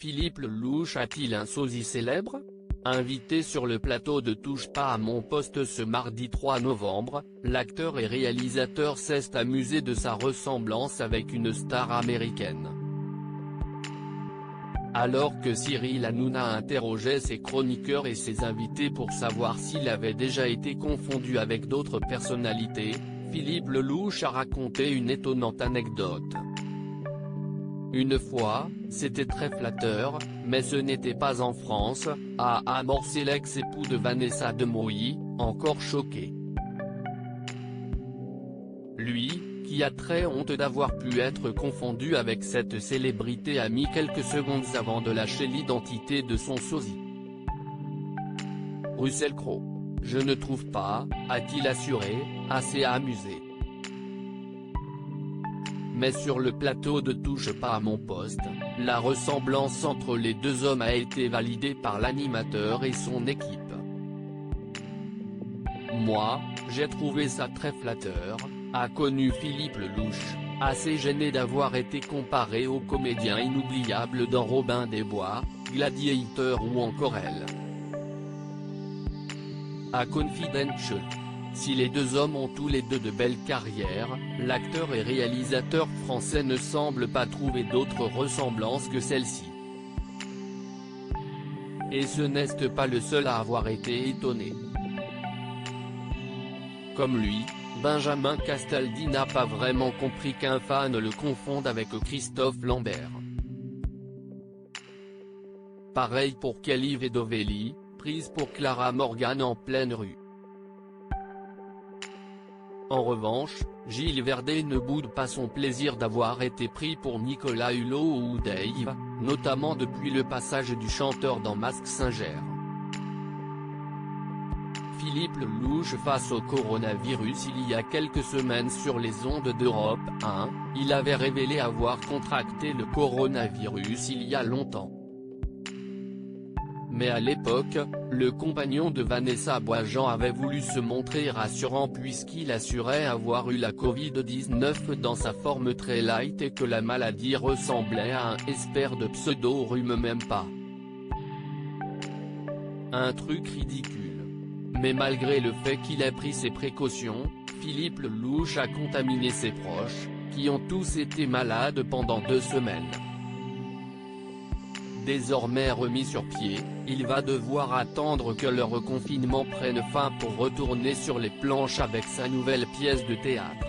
Philippe Lelouch a-t-il un sosie célèbre? Invité sur le plateau de Touche pas à mon poste ce mardi 3 novembre, l'acteur et réalisateur s'est amusé de sa ressemblance avec une star américaine. Alors que Cyril Hanouna interrogeait ses chroniqueurs et ses invités pour savoir s'il avait déjà été confondu avec d'autres personnalités, Philippe Lelouch a raconté une étonnante anecdote. Une fois, c'était très flatteur, mais ce n'était pas en France, a amorcé l'ex-époux de Vanessa Demouy, encore choqué. Lui, qui a très honte d'avoir pu être confondu avec cette célébrité, a mis quelques secondes avant de lâcher l'identité de son sosie. Russell Crowe. Je ne trouve pas, a-t-il assuré, assez amusé. Mais sur le plateau de Touche pas à mon poste, la ressemblance entre les deux hommes a été validée par l'animateur et son équipe. Moi, j'ai trouvé ça très flatteur, a connu Philippe Lelouch, assez gêné d'avoir été comparé au comédien inoubliable dans Robin des Bois, Gladiator ou encore Elle. A Confidential. Si les deux hommes ont tous les deux de belles carrières, l'acteur et réalisateur français ne semble pas trouver d'autres ressemblances que celle-ci. Et ce n'est pas le seul à avoir été étonné. Comme lui, Benjamin Castaldi n'a pas vraiment compris qu'un fan le confonde avec Christophe Lambert. Pareil pour Kelly Vedovelli, prise pour Clara Morgan en pleine rue. En revanche, Gilles Verdez ne boude pas son plaisir d'avoir été pris pour Nicolas Hulot ou Dave, notamment depuis le passage du chanteur dans Mask Singer. Philippe Lelouch face au coronavirus. Il y a quelques semaines sur les ondes d'Europe 1, il avait révélé avoir contracté le coronavirus il y a longtemps. Mais à l'époque, le compagnon de Vanessa Boisjean avait voulu se montrer rassurant puisqu'il assurait avoir eu la Covid-19 dans sa forme très light et que la maladie ressemblait à un espère de pseudo-rhume, même pas. Un truc ridicule. Mais malgré le fait qu'il ait pris ses précautions, Philippe Lelouch a contaminé ses proches, qui ont tous été malades pendant 2 semaines. Désormais remis sur pied, il va devoir attendre que le reconfinement prenne fin pour retourner sur les planches avec sa nouvelle pièce de théâtre.